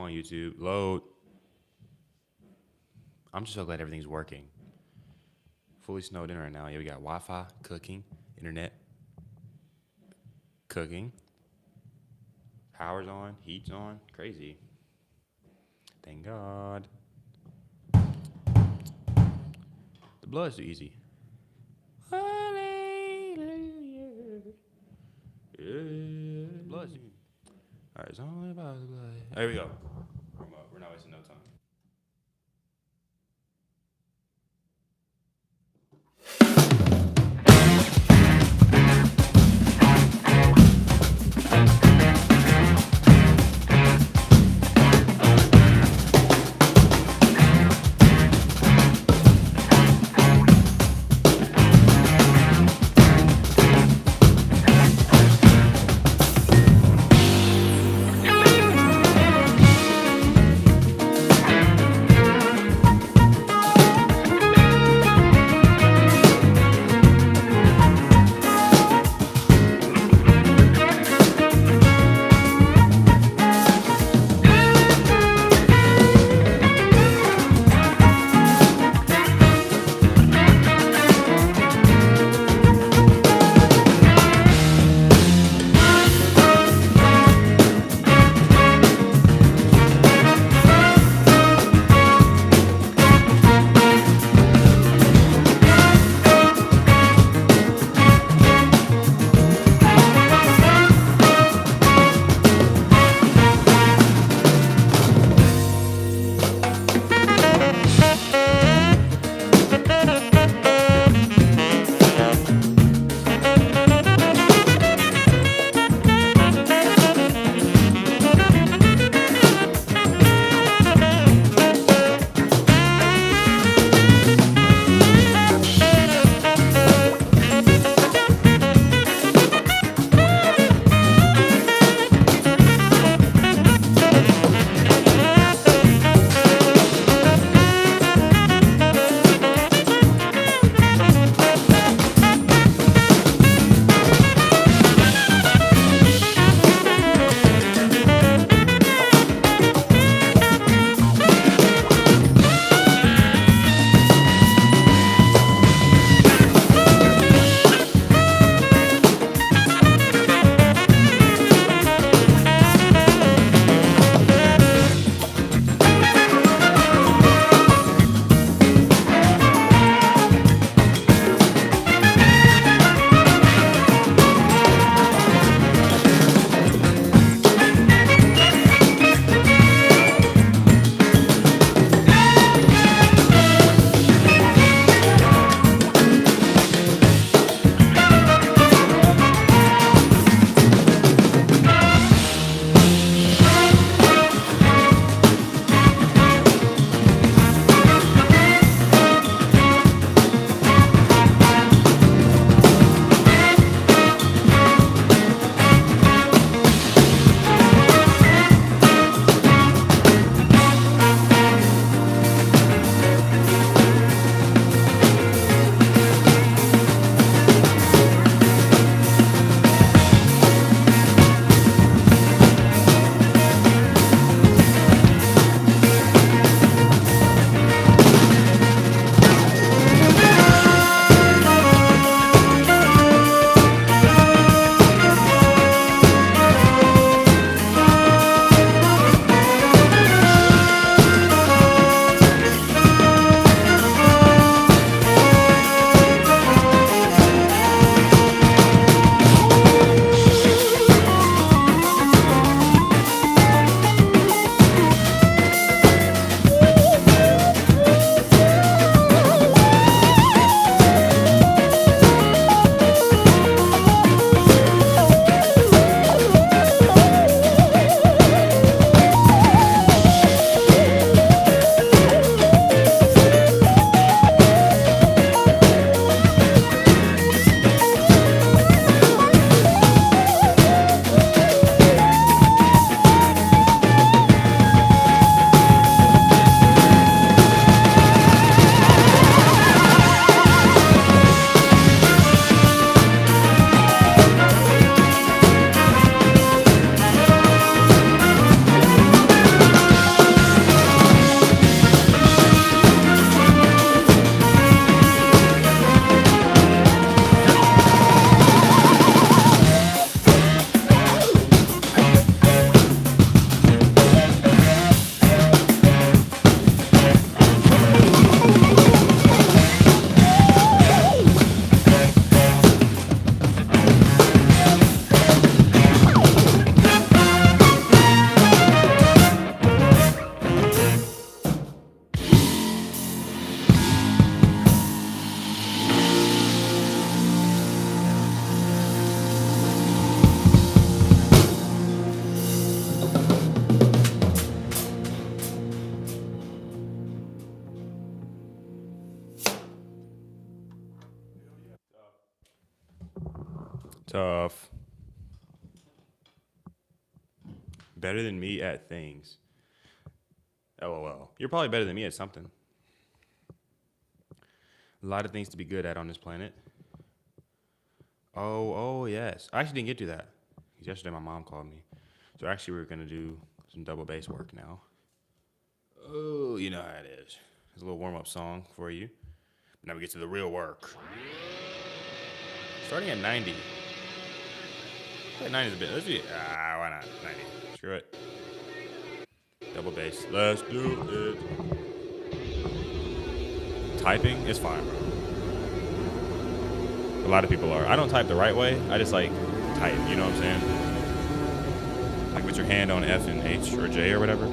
on YouTube. Load. I'm just so glad everything's working. Fully snowed in right now. Yeah, we got Wi-Fi, cooking, internet, cooking, power's on, heat's on. Crazy. Thank God. The blood's too easy. Hallelujah. Yeah. Blood's too easy. All right, it's only about the blood. There we go. We're not wasting no time. Tough. Better than me at things. LOL. You're probably better than me at something. A lot of things to be good at on this planet. Oh, yes. I actually didn't get to that. 'Cause yesterday my mom called me. So actually we're going to do some double bass work now. Oh, you know how it is. There's a little warm-up song for you. Now we get to the real work. Starting at 90. 90 is a bit. Let's do it. Why not? 90. Screw it. Double bass. Let's do it. Typing is fine, bro. A lot of people are. I don't type the right way. I just like type. You know what I'm saying? Like with your hand on F and H or J or whatever.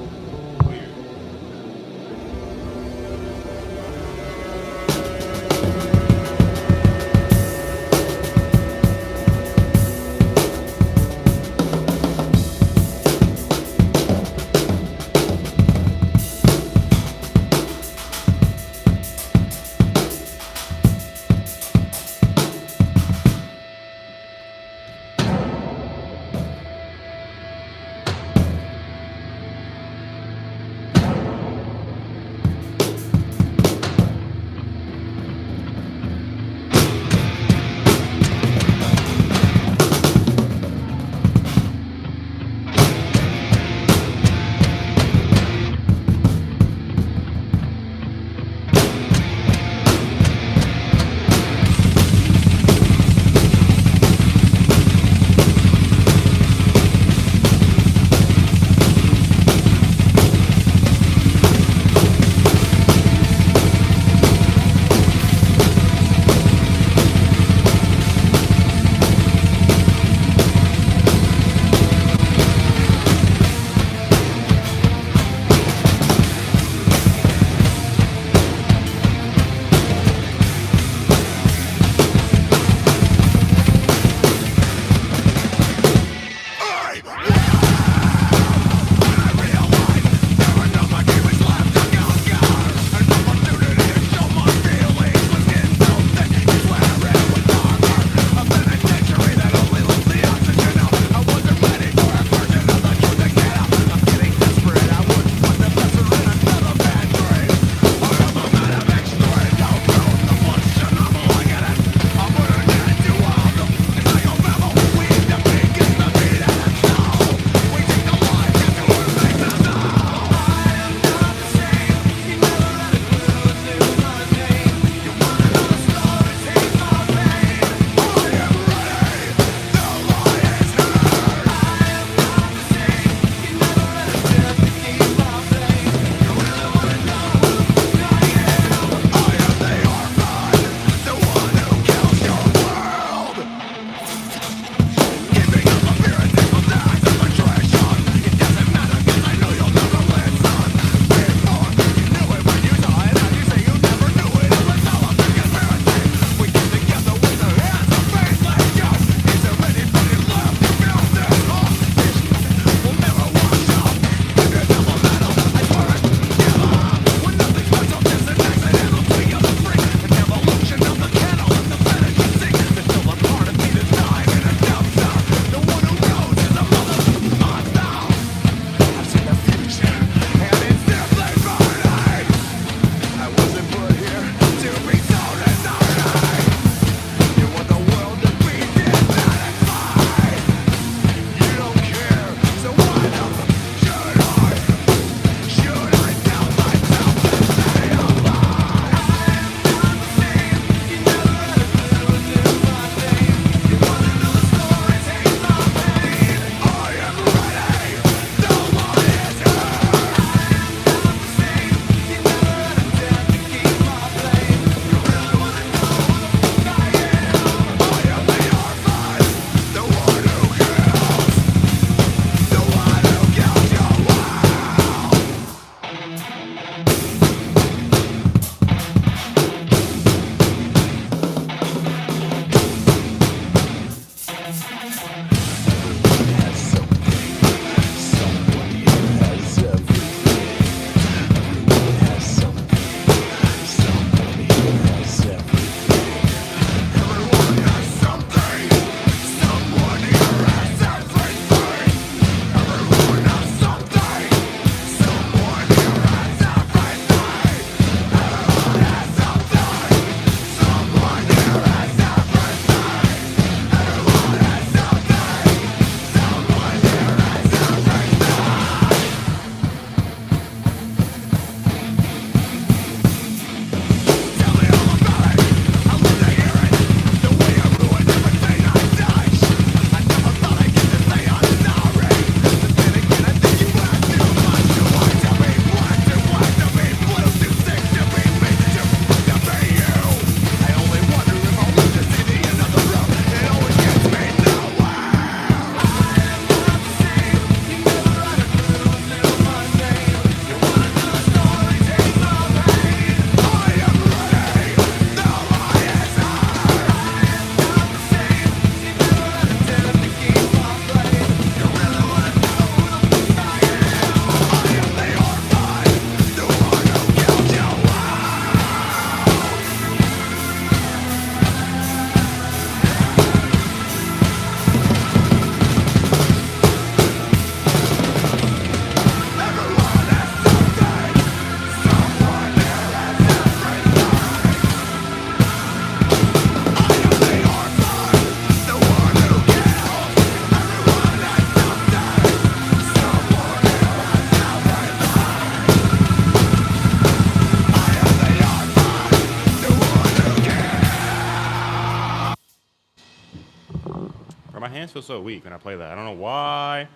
hands feel so weak when I play that. I don't know why.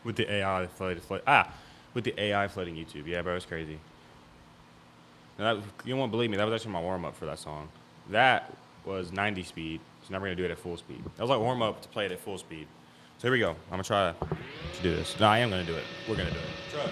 With the AI with the AI flooding YouTube. Yeah, bro, it's crazy. Now you won't believe me. That was actually my warm up for that song. That was 90 speed. So now we're gonna do it at full speed. That was like warm up to play it at full speed. So here we go. I'm gonna try to do this. No, I am gonna do it. We're gonna do it. Try.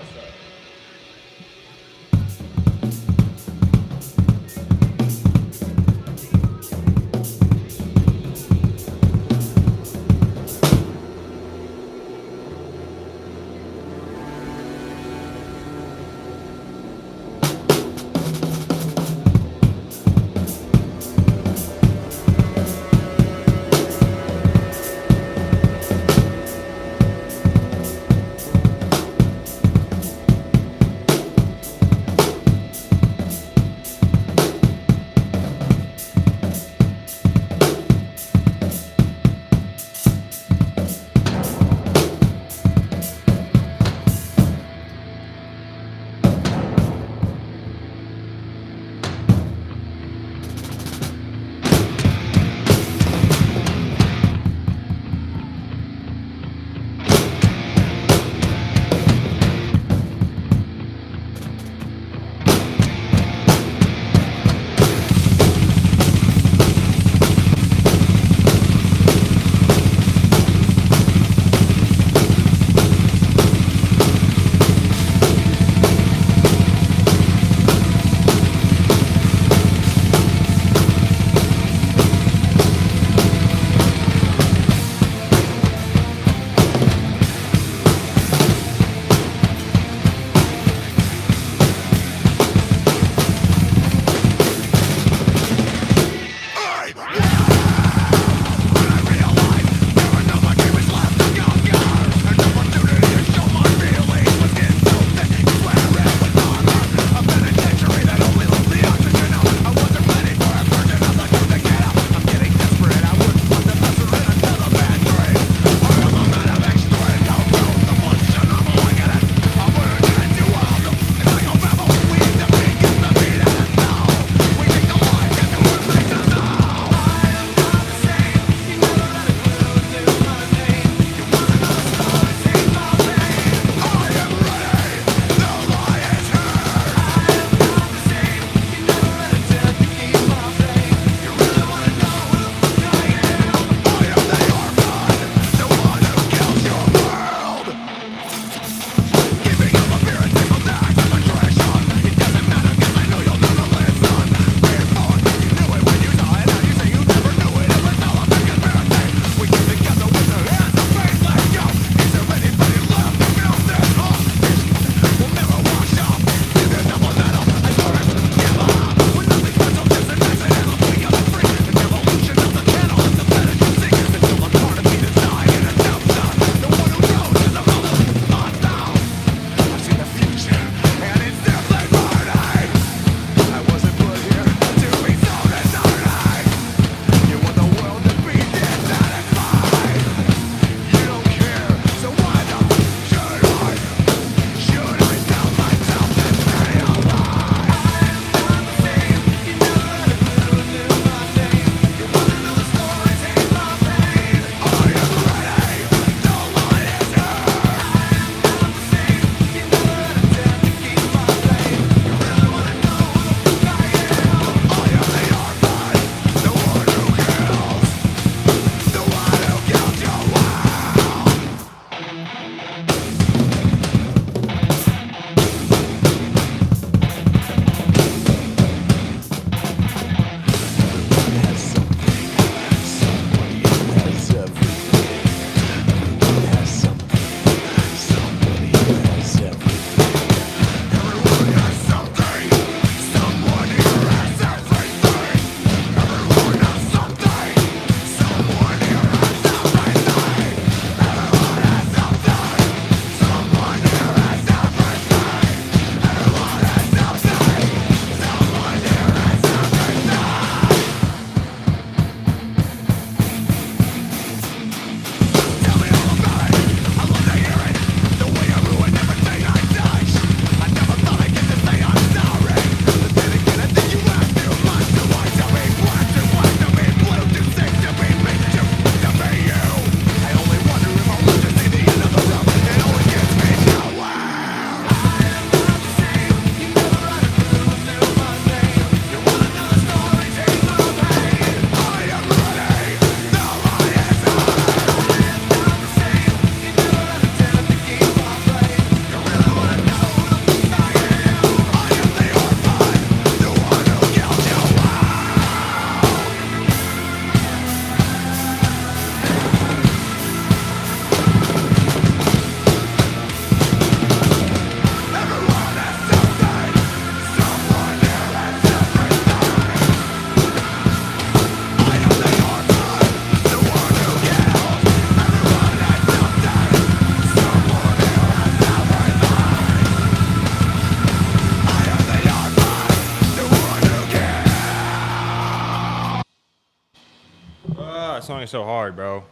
song is so hard, bro.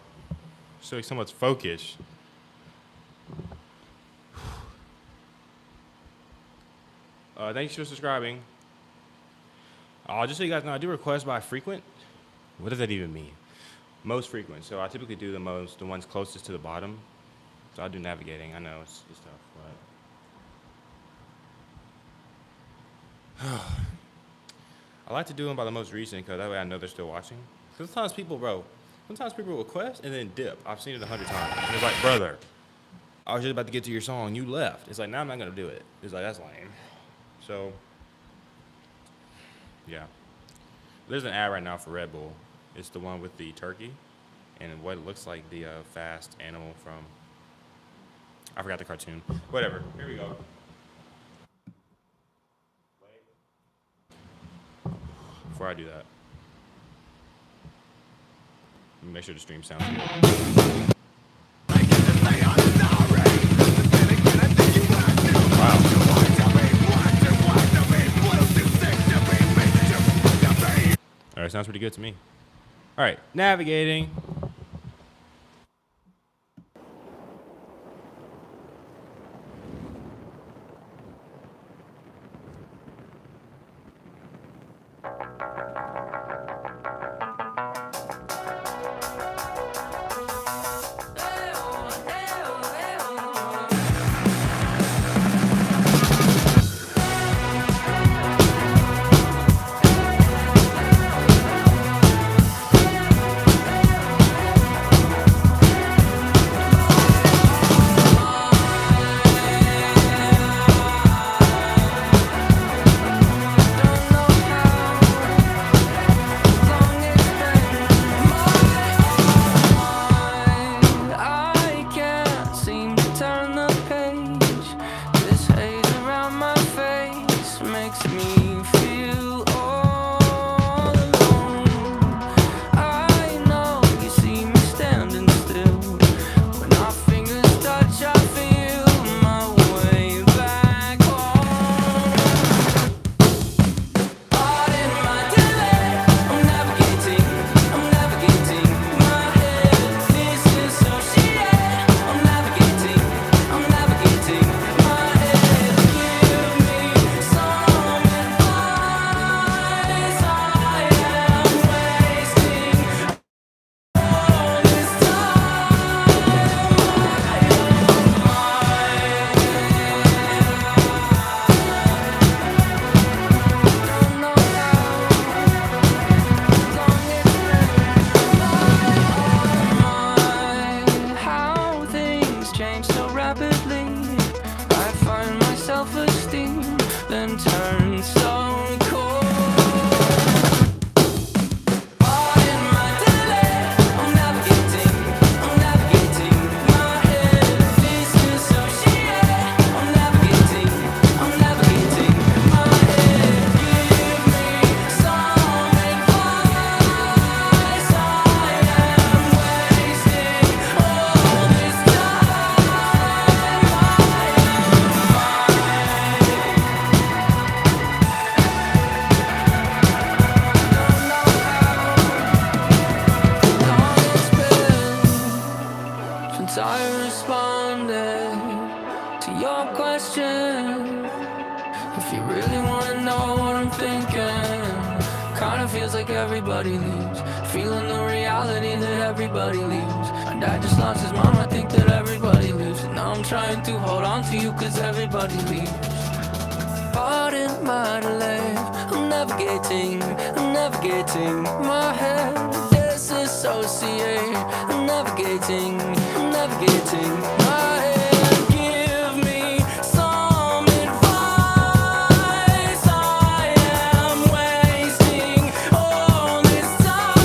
So much focus. Thanks for subscribing. Just so you guys know, I do request by frequent. What does that even mean? Most frequent. So I typically do the ones closest to the bottom. So I do navigating. I know it's tough, but I like to do them by the most recent because that way I know they're still watching. Because sometimes people request and then dip. I've seen it 100 times. And it's like, brother, I was just about to get to your song. You left. It's like, now I'm not going to do it. It's like, that's lame. So, yeah. There's an ad right now for Red Bull. It's the one with the turkey and what it looks like the fast animal from, I forgot the cartoon. Whatever. Here we go. Before I do that, let me make sure the stream sounds good. All right, sounds pretty good to me. All right, navigating. Everybody leaves, feeling the reality that everybody leaves. My dad just lost his mom, I think that everybody leaves. And now I'm trying to hold on to you cause everybody leaves. Pardon my delay, I'm navigating my head. Disassociate, I'm navigating my head. Give me some advice, I am wasting all this time.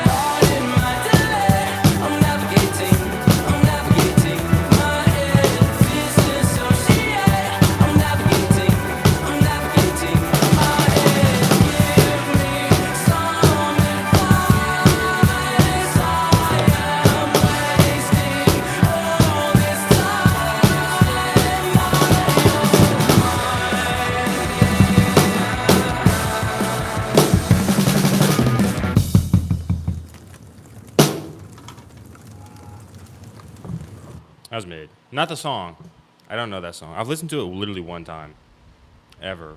Pardon my delay, I'm navigating my head. Disassociate, I'm navigating my head. Give me some advice. was mid. Not the song. I don't know that song. I've listened to it literally one time, ever.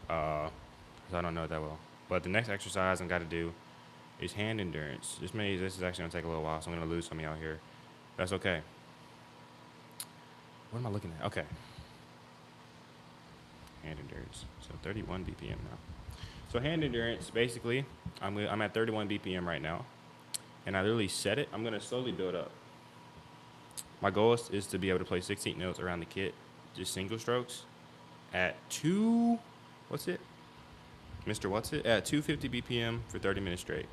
'Cause I don't know it that well. But the next exercise I've got to do is hand endurance. This is actually gonna take a little while, so I'm gonna lose some of y'all here. That's okay. What am I looking at? Okay. Hand endurance. So 31 BPM now. So hand endurance, basically, I'm at 31 BPM right now, and I literally set it. I'm gonna slowly build up. My goal is to be able to play 16 notes around the kit, just single strokes, at At 250 BPM for 30 minutes straight,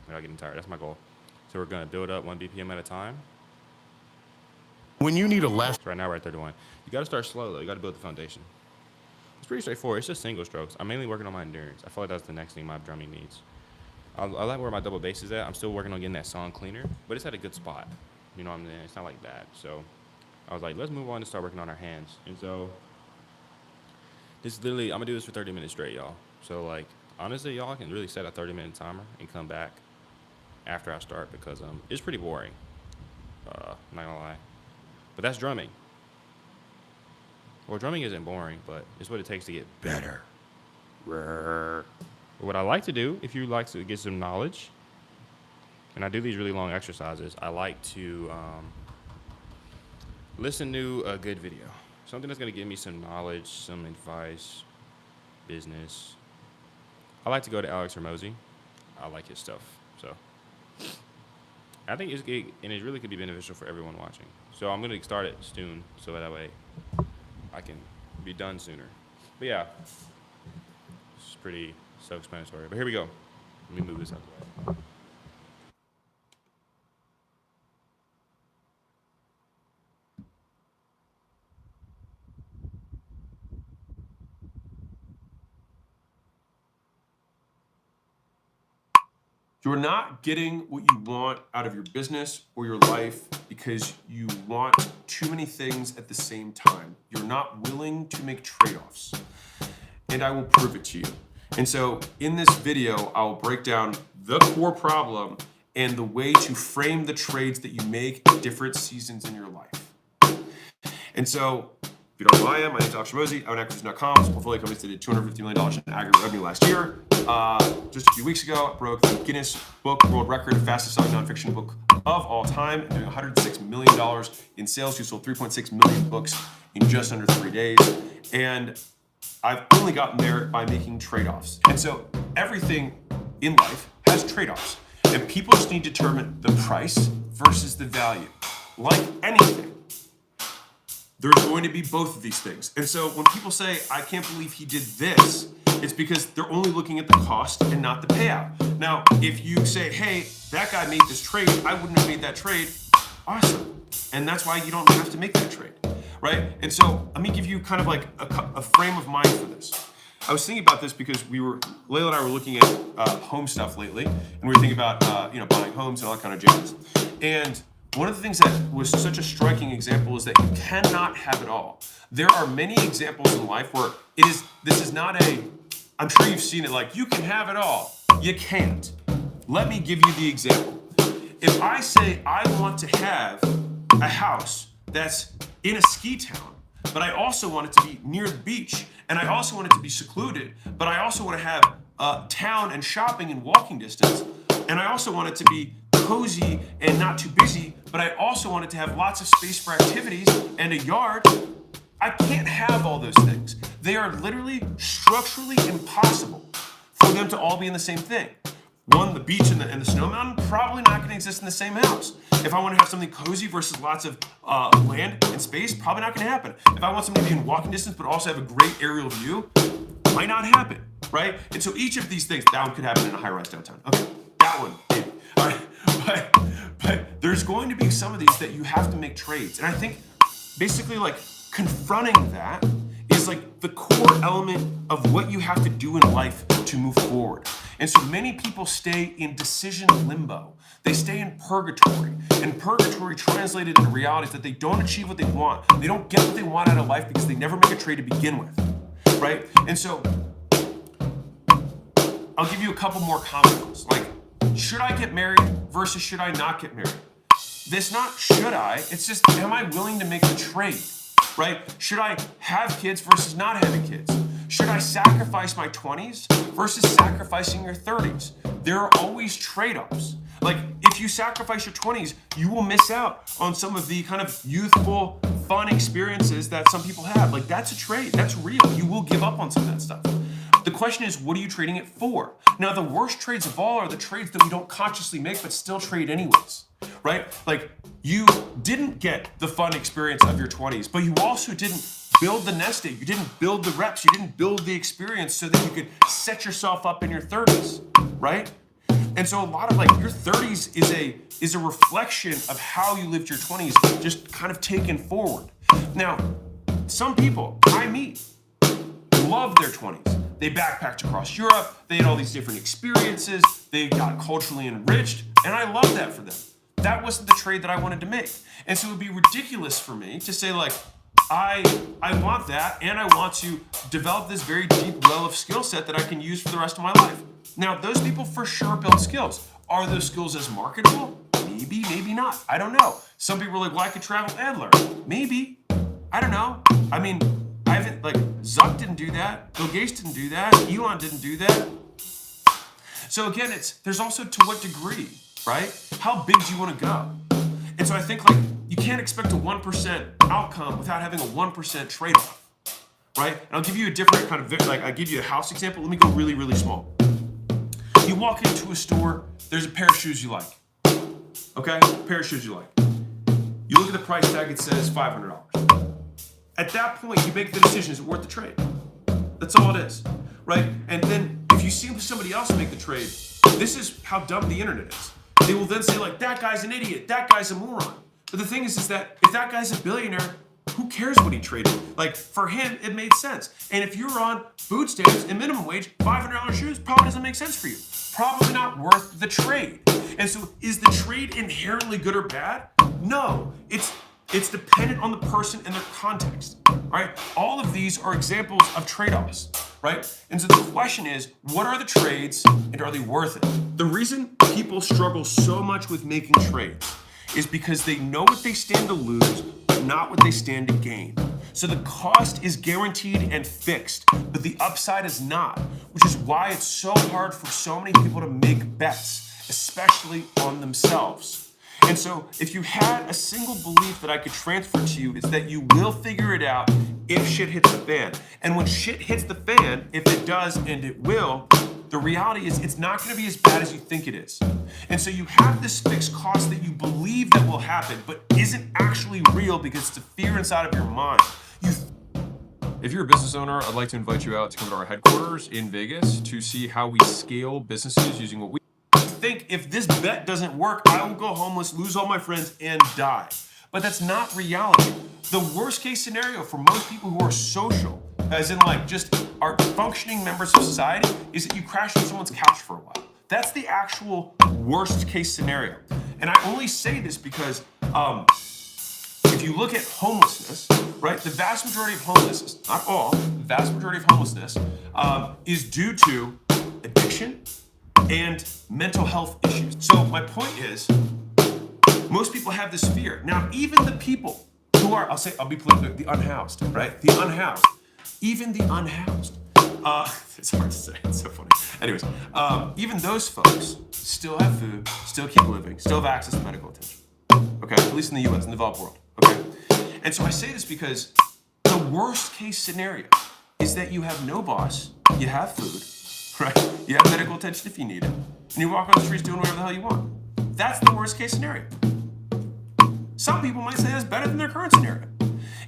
without getting tired. That's my goal. So we're gonna build up 1 BPM at a time. When you need a lesson. So right now we're at 31. You gotta start slow though. You gotta build the foundation. It's pretty straightforward. It's just single strokes. I'm mainly working on my endurance. I feel like that's the next thing my drumming needs. I like where my double bass is at. I'm still working on getting that song cleaner, but it's at a good spot. You know what I'm saying? It's not like that. So I was like, let's move on and start working on our hands. And so this is literally, I'm gonna do this for 30 minutes straight, y'all. So like, honestly, y'all can really set a 30-minute timer and come back after I start because it's pretty boring. I'm not gonna lie. But that's drumming. Well, drumming isn't boring, but it's what it takes to get better. What I like to do, if you like to get some knowledge, and I do these really long exercises, I like to listen to a good video. Something that's going to give me some knowledge, some advice, business. I like to go to Alex Hormozy. I like his stuff. So I think it really could be beneficial for everyone watching. So I'm going to start it soon, so that way I can be done sooner. But yeah, it's pretty self-explanatory. But here we go. Let me move this out of the way. You're not getting what you want out of your business or your life because you want too many things at the same time. You're not willing to make trade-offs. And I will prove it to you. And so in this video, I'll break down the core problem and the way to frame the trades that you make at different seasons in your life. And so, if you don't know who I am, my name is Alex Hormozy. I own Acquisition.com. It's a portfolio company that did $250 million in aggregate revenue last year. Just a few weeks ago, I broke the Guinness Book World Record, fastest selling nonfiction book of all time, doing $106 million in sales. We sold 3.6 million books in just under 3 days. And I've only gotten there by making trade-offs. And so everything in life has trade-offs. And people just need to determine the price versus the value. Like anything, there's going to be both of these things. And so when people say, I can't believe he did this, it's because they're only looking at the cost and not the payout. Now, if you say, hey, that guy made this trade, I wouldn't have made that trade, awesome. And that's why you don't have to make that trade, right? And so let me give you kind of like a frame of mind for this. I was thinking about this because Layla and I were looking at home stuff lately, and we were thinking about buying homes and all that kind of jazz. And one of the things that was such a striking example is that you cannot have it all. There are many examples in life where this is not I'm sure you've seen it, like you can have it all. You can't. Let me give you the example. If I say I want to have a house that's in a ski town, but I also want it to be near the beach, and I also want it to be secluded, but I also want to have town and shopping in walking distance, and I also want it to be cozy and not too busy, but I also want it to have lots of space for activities and a yard, I can't have all those things. They are literally structurally impossible for them to all be in the same thing. One, the beach and the snow mountain, probably not going to exist in the same house. If I want to have something cozy versus lots of land and space, probably not going to happen. If I want something to be in walking distance but also have a great aerial view, might not happen, right? And so each of these things, that one could happen in a high-rise downtown. Okay, that one, maybe. All right, but there's going to be some of these that you have to make trades. And I think basically like confronting that is like the core element of what you have to do in life to move forward. And so many people stay in decision limbo. They stay in purgatory. And purgatory translated into reality is that they don't achieve what they want. They don't get what they want out of life because they never make a trade to begin with, right? And so I'll give you a couple more common ones. Like, should I get married versus should I not get married? This not should I, it's just, am I willing to make the trade, right? Should I have kids versus not having kids? Should I sacrifice my 20s versus sacrificing your 30s? There are always trade-offs. Like, if you sacrifice your 20s, you will miss out on some of the kind of youthful, fun experiences that some people have. Like, that's a trade, that's real. You will give up on some of that stuff. The question is, what are you trading it for? Now, the worst trades of all are the trades that we don't consciously make, but still trade anyways, right? Like, you didn't get the fun experience of your 20s, but you also didn't build the nest egg. You didn't build the reps. You didn't build the experience so that you could set yourself up in your 30s, right? And so a lot of, like, your 30s is a reflection of how you lived your 20s, just kind of taken forward. Now, some people I meet love their 20s. They backpacked across Europe, they had all these different experiences, they got culturally enriched, and I love that for them. That wasn't the trade that I wanted to make. And so it would be ridiculous for me to say, like, I want that, and I want to develop this very deep well of skill set that I can use for the rest of my life. Now, those people for sure build skills. Are those skills as marketable? Maybe, maybe not. I don't know. Some people are like, well, I could travel and learn. Maybe. I don't know. I mean, I haven't, like, Zuck didn't do that. Bill Gates didn't do that. Elon didn't do that. So again, there's also to what degree, right? How big do you want to go? And so I think, like, you can't expect a 1% outcome without having a 1% trade-off, right? And I'll give you a different kind of, like, I give you a house example. Let me go really, really small. You walk into a store, there's a pair of shoes you like, okay? A pair of shoes you like. You look at the price tag, it says $500. At that point, you make the decision, is it worth the trade? That's all it is, right? And then if you see somebody else make the trade, this is how dumb the internet is. They will then say, like, that guy's an idiot, that guy's a moron. But the thing is that if that guy's a billionaire, who cares what he traded? Like, for him, it made sense. And if you're on food stamps and minimum wage, $500 shoes probably doesn't make sense for you. Probably not worth the trade. And so is the trade inherently good or bad? No, it's dependent on the person and their context, right? All of these are examples of trade-offs, right? And so the question is, what are the trades and are they worth it? The reason people struggle so much with making trades is because they know what they stand to lose, but not what they stand to gain. So the cost is guaranteed and fixed, but the upside is not, which is why it's so hard for so many people to make bets, especially on themselves. And so if you had a single belief that I could transfer to you, it's that you will figure it out if shit hits the fan. And when shit hits the fan, if it does, and it will, the reality is it's not gonna be as bad as you think it is. And so you have this fixed cost that you believe that will happen, but isn't actually real because it's a fear inside of your mind. If you're a business owner, I'd like to invite you out to come to our headquarters in Vegas to see how we scale businesses using what we think if this bet doesn't work, I will go homeless, lose all my friends, and die. But that's not reality. The worst case scenario for most people who are social, as in, like, just are functioning members of society, is that you crash on someone's couch for a while. That's the actual worst case scenario. And I only say this because if you look at homelessness, right, the vast majority of homelessness, not all, the vast majority of homelessness is due to addiction and mental health issues. So my point is, most people have this fear. Now, even the people who are, I'll be political, the unhoused, right? The unhoused, even the unhoused. It's hard to say, it's so funny. Anyways, even those folks still have food, still keep living, still have access to medical attention. Okay, at least in the US, in the developed world, okay? And so I say this because the worst case scenario is that you have no boss, you have food, right? You have medical attention if you need it, and you walk on the streets doing whatever the hell you want. That's the worst case scenario. Some people might say that's better than their current scenario.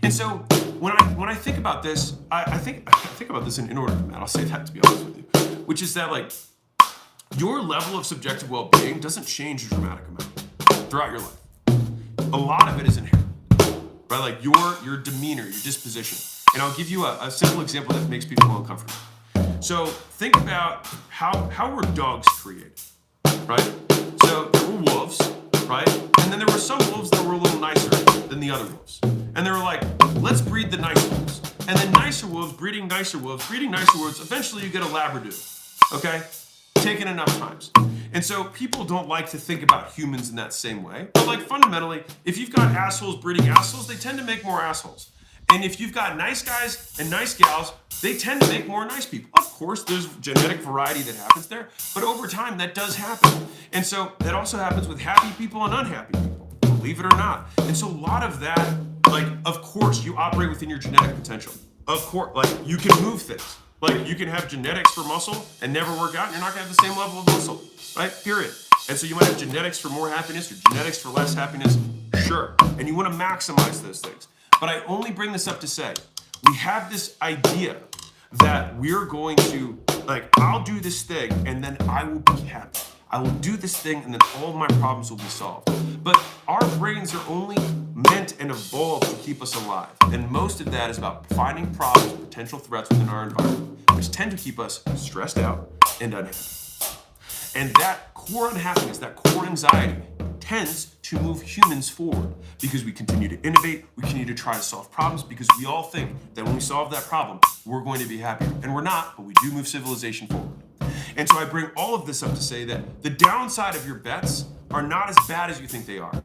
And so when I think about this, I think about this in order, Matt, I'll say that to be honest with you, which is that, like, your level of subjective well-being doesn't change a dramatic amount throughout your life. A lot of it is inherent, right? Like your demeanor, your disposition. And I'll give you a simple example that makes people feel uncomfortable. So think about how were dogs created, right? So there were wolves, right? And then there were some wolves that were a little nicer than the other wolves. And they were like, let's breed the nice wolves. And then nicer wolves, breeding nicer wolves, eventually you get a Labradoodle, okay? Taken enough times. And so people don't like to think about humans in that same way. But like fundamentally, if you've got assholes breeding assholes, they tend to make more assholes. And if you've got nice guys and nice gals, they tend to make more nice people. Of course, there's genetic variety that happens there, but over time that does happen. And so that also happens with happy people and unhappy people, believe it or not. And so a lot of that, like, of course, you operate within your genetic potential. Of course, like, you can move things. Like, you can have genetics for muscle and never work out, and you're not gonna have the same level of muscle, right? Period. And so you might have genetics for more happiness or genetics for less happiness, sure. And you wanna maximize those things. But I only bring this up to say, we have this idea that we're going to, like, I'll do this thing and then I will be happy. I will do this thing and then all of my problems will be solved. But our brains are only meant and evolved to keep us alive. And most of that is about finding problems, potential threats within our environment, which tend to keep us stressed out and unhappy. And that core unhappiness, that core anxiety, tends to move humans forward because we continue to innovate, we continue to try to solve problems because we all think that when we solve that problem, we're going to be happier. And we're not, but we do move civilization forward. And so I bring all of this up to say that the downside of your bets are not as bad as you think they are.